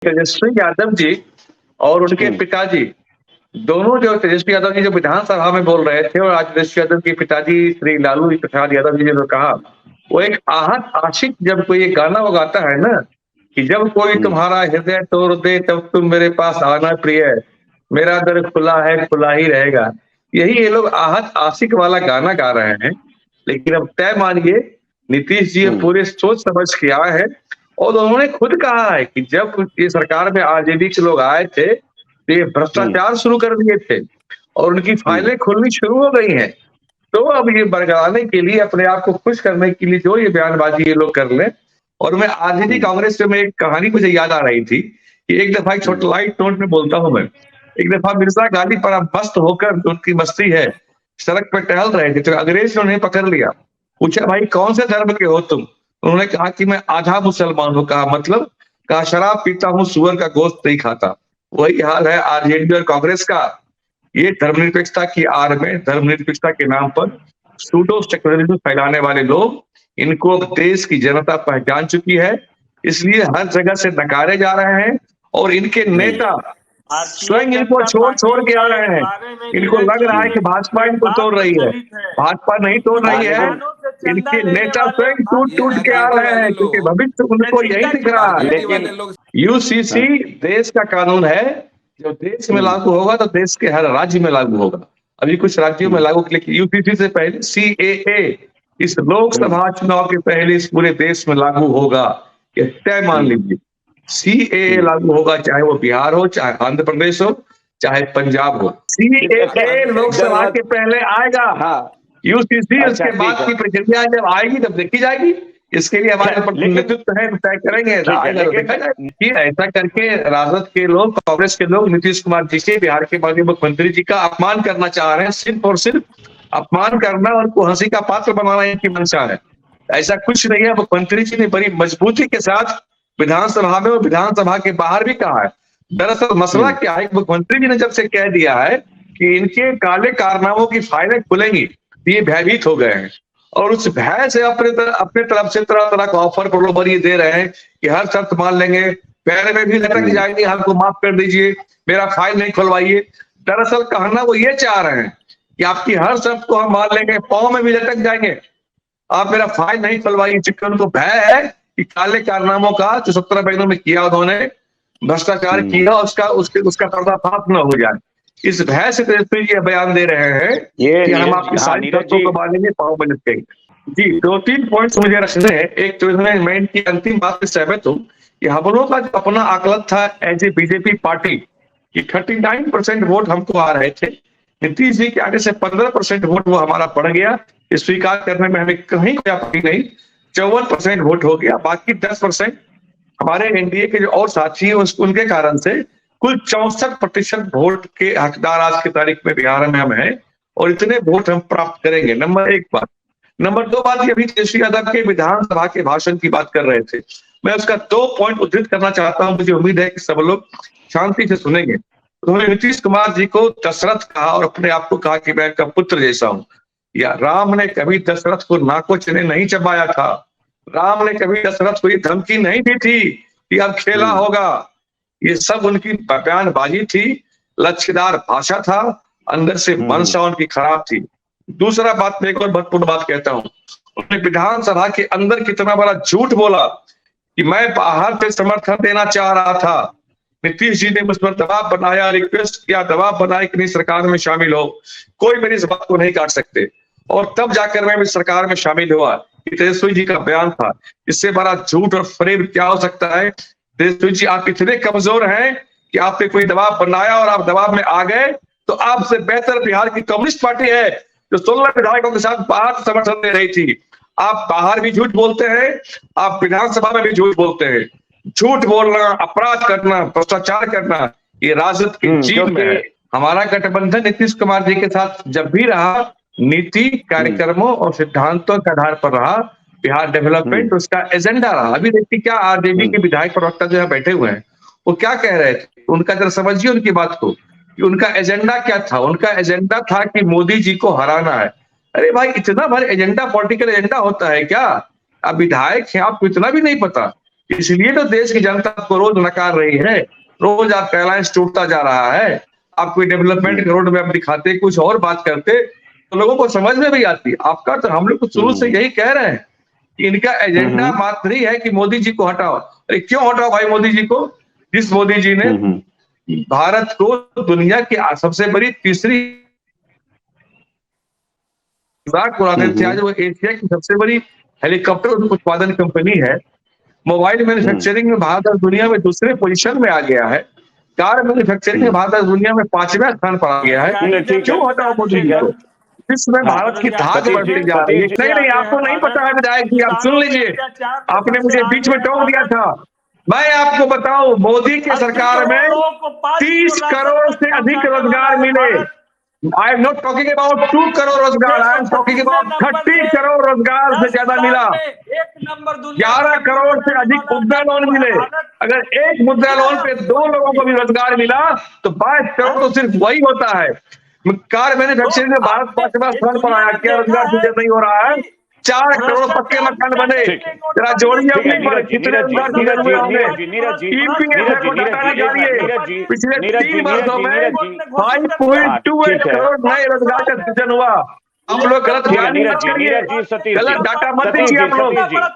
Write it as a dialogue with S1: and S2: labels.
S1: तेजस्वी यादव जी और उनके पिताजी दोनों जो तेजस्वी यादव जी जो विधानसभा में बोल रहे थे और आज तेजस्वी यादव के पिताजी श्री लालू प्रसाद यादव जी ने जो कहा, वो एक आहत आशिक जब कोई ये गाना वो गाता है ना कि जब कोई तुम्हारा हृदय तोड़ दे तब तुम मेरे पास आना प्रिय, मेरा दर खुला ही रहेगा। यही ये लोग आहत आशिक वाला गाना गा रहे हैं। लेकिन अब तय मानिए नीतीश जी पूरे सोच समझ के आए हैं और उन्होंने खुद कहा है कि जब ये सरकार में आरजेडी के लोग आए थे तो ये भ्रष्टाचार शुरू कर दिए थे और उनकी फाइलें खुलनी शुरू हो गई हैं। तो अब ये बरगलाने के लिए अपने आप को खुश करने के लिए जो ये बयानबाजी ये लोग कर लें। और मैं आरजेडी कांग्रेस में एक कहानी मुझे याद आ रही थी कि एक दफा एक छोटा लाइट नोट में बोलता हूं मैं, एक दफा मिर्जा गाली पर अब मस्त होकर उनकी मस्ती है सड़क पर टहल रहे थे तो अंग्रेज ने उन्हें पकड़ लिया, पूछा भाई कौन से धर्म के हो तुम? उन्होंने कहा कि मैं आधा मुसलमान हूं। कहा मतलब? कहा शराब पीता हूं, सुअर का गोश्त नहीं खाता। वही हाल है आरजेडी और कांग्रेस का। ये धर्मनिरपेक्षता की आड़ में धर्मनिरपेक्षता के नाम पर सूडो सेक्युलरिज्म फैलाने वाले लोग, इनको अब देश की जनता पहचान चुकी है, इसलिए हर जगह से नकारे जा रहे हैं और इनके नेता स्वयं इनको छोड़ छोड़ के आ रहे हैं। इनको लग रहा है कि भाजपा इनको तोड़ रही है, भाजपा नहीं तोड़ रही है, इनके नेता स्वयं टूट टूट के आ रहे हैं क्योंकि भविष्य उनको यही दिख रहा है। लेकिन यूसीसी देश का कानून है, जो देश में लागू होगा तो देश के हर राज्य में लागू होगा। अभी कुछ राज्यों में लागू, लेकिन यूसीसी से पहले सीएए इस लोकसभा चुनाव के पहले इस पूरे देश में लागू होगा, ये तय मान लीजिए। सीएए लागू होगा, चाहे वो बिहार हो, चाहे आंध्र प्रदेश हो, चाहे पंजाब हो। सीएए लोकसभा के पहले आएगा, यूसीसी उसके बाद की प्रक्रिया जब आएगी तब देखी जाएगी। इसके लिए हमारे नेतृत्व है, तय करेंगे। ऐसा करके राजद के लोग, कांग्रेस के लोग नीतीश कुमार जी के, बिहार के माननीय मुख्यमंत्री जी का अपमान करना चाह रहे हैं। सिर्फ और सिर्फ अपमान करना और उनको हंसी का पात्र बनाना इनकी मंशा है। ऐसा कुछ नहीं है। मुख्यमंत्री जी ने बड़ी मजबूती के साथ विधानसभा में और विधानसभा के बाहर भी कहा है। दरअसल मसला क्या है, मुख्यमंत्री जी ने जब से कह दिया है कि इनके काले कारनामों की फाइलें खुलेंगी, ये भयभीत हो गए हैं और उस भय से अपने तरफ से तरह तरह का ऑफर प्रलोभन ये दे रहे हैं कि हर शर्त मान लेंगे, पैर में भी लटक जाएंगे, हमको माफ कर दीजिए, मेरा फाइल नहीं खुलवाइए। दरअसल कहना वो ये चाह रहे हैं कि आपकी हर शर्त को हम मान लेंगे, पांव में भी लटक जाएंगे, आप मेरा फाइल नहीं खुलवाइए। चूंकि उनको भय है कि काले कारनामों का जो 17 महीनों में किया उन्होंने, भ्रष्टाचार किया, उसका पर्दाफाश न हो जाए। इस भय से तेजस्वी जी बयान दे रहे हैं कि हम आपकी सारी शर्तों को मानेंगे, पांव में लटकेंगे। जी, 2-3 पॉइंट्स मुझे रखने हैं। एक तो मैं इनकी अंतिम बात से सहमत हूँ कि हम लोगों का जो अपना आकलन था एज ए बीजेपी पार्टी कि 39% वोट हमको आ रहे थे, नीतीश जी के आने से 15% वोट वो हमारा बढ़ गया। इस स्वीकार करने में हमें कहीं कोई आपत्ति नहीं। 54% वोट हो गया, बाकी 10% हमारे एनडीए के जो और साथी हैं उनके कारण से कुल 64% वोट के हकदार आज की तारीख में बिहार में हम हैं और इतने वोट हम प्राप्त करेंगे। नंबर 1 बात। नंबर 2 बात, ये अभी तेजस्वी यादव के विधानसभा के भाषण की बात कर रहे थे, मैं उसका 2 पॉइंट उद्धृत करना चाहता हूं। मुझे उम्मीद है कि सब लोग शांति से सुनेंगे। उन्होंने नीतीश कुमार जी को दशरथ कहा और अपने आप को कहा कि मैं उनका पुत्र जैसा हूं। या राम ने कभी दशरथ को नाको चने नहीं चबाया था, राम ने कभी दशरथ को ये धमकी नहीं दी थी कि अब खेला होगा। ये सब उनकी बयानबाजी थी, लचकदार भाषा था, अंदर से मंशा उनकी खराब थी। दूसरा बात, मैं एक और महत्वपूर्ण बात कहता हूं, उन्होंने विधानसभा के अंदर कितना बड़ा झूठ बोला कि मैं बाहर से समर्थन देना चाह रहा था। नीतीश जी ने मुझ पर दबाव बनाया, रिक्वेस्ट किया, दबाव बनाया कि नहीं सरकार में शामिल हो, कोई मेरी इस बात को नहीं काट सकते। और तब जाकर मैं सरकार में शामिल हुआ। तेजस्वी जी का बयान था। इससे बड़ा झूठ और फरेब क्या हो सकता है? तेजस्वी जी आप इतने कमजोर हैं कि आप पे कोई दबाव बनाया और आप दबाव में आ गए, तो आपसे बेहतर बिहार की कम्युनिस्ट पार्टी है जो 16 विधायकों के साथ बाहर समर्थन दे रही थी। आप बाहर भी झूठ बोलते हैं, आप विधानसभा में भी झूठ बोलते हैं। झूठ बोलना, अपराध करना, भ्रष्टाचार करना, ये राजद की जीवन में है। हमारा गठबंधन नीतीश कुमार जी के साथ जब भी रहा, नीति, कार्यक्रमों और सिद्धांतों के आधार पर रहा। बिहार डेवलपमेंट उसका एजेंडा रहा। अभी देखिए क्या आरजेडी के विधायक प्रवक्ता जो है बैठे हुए हैं, वो क्या कह रहे थे, उनका जरा समझिए उनकी बात को कि उनका एजेंडा क्या था। उनका एजेंडा था कि मोदी जी को हराना है। अरे भाई, इतना बड़ा एजेंडा, पॉलिटिकल एजेंडा होता है क्या? आप विधायक हैं, आपको इतना भी नहीं पता इसलिए तो देश की जनता आपको रोज नकार रही है, रोज आपका अलायंस टूटता जा रहा है। आप कोई डेवलपमेंट रोड मैप दिखाते, कुछ और बात करते तो लोगों को समझ में भी आती। आपका तो हम लोग तो शुरू से यही कह रहे हैं कि इनका एजेंडा मात्र ही है कि मोदी जी को हटाओ। अरे क्यों हटाओ भाई मोदी जी को? जिस मोदी जी ने भारत को दुनिया की सबसे बड़ी तीसरी मजाक उड़ाते थे, आज वो एशिया की सबसे बड़ी हेलीकॉप्टर उत्पादन कंपनी है। मोबाइल मैन्युफैक्चरिंग में भारत दुनिया में दूसरे पोजीशन में आ गया है। कार मैन्युफैक्चरिंग में भारत दुनिया में 5वें स्थान पर आ गया है। क्यों हटाओ मोदी जी को? जिसमें भारत की धाक बढ़ती जा रही है। नहीं, आपको नहीं पता है विधायक जी, आप सुन लीजिए। आपने मुझे बीच में टोक दिया था। मैं आपको बताऊं, मोदी की सरकार में 30 करोड़ से अधिक रोजगार मिले। I am not talking about 2 crore रोजगार, I am talking about 30 crore रोजगार से ज्यादा मिला। 11 करोड़ से अधिक मुद्रा लोन मिले। अगर एक मुद्रा लोन पे 2 लोगों को भी रोजगार मिला तो 22 करोड़ तो सिर्फ वही होता है। कार मैन्युफैक्चरिंग में भारत 5वां स्थान पर आया। क्या रोजगार सृजन नहीं हो रहा है? 4 करोड़ पक्के मकान बने। जरा जोड़िए अपनी पर कितने रोजगार सृजन हुए होंगे। ईपीएफओ को डाटा निकालिए, पिछले 3 वर्षों में 5.28 करोड़ नए रोजगार का सृजन हुआ। हम लोग गलत बयानी मत करिए, गलत डाटा मत दीजिए आप लोग।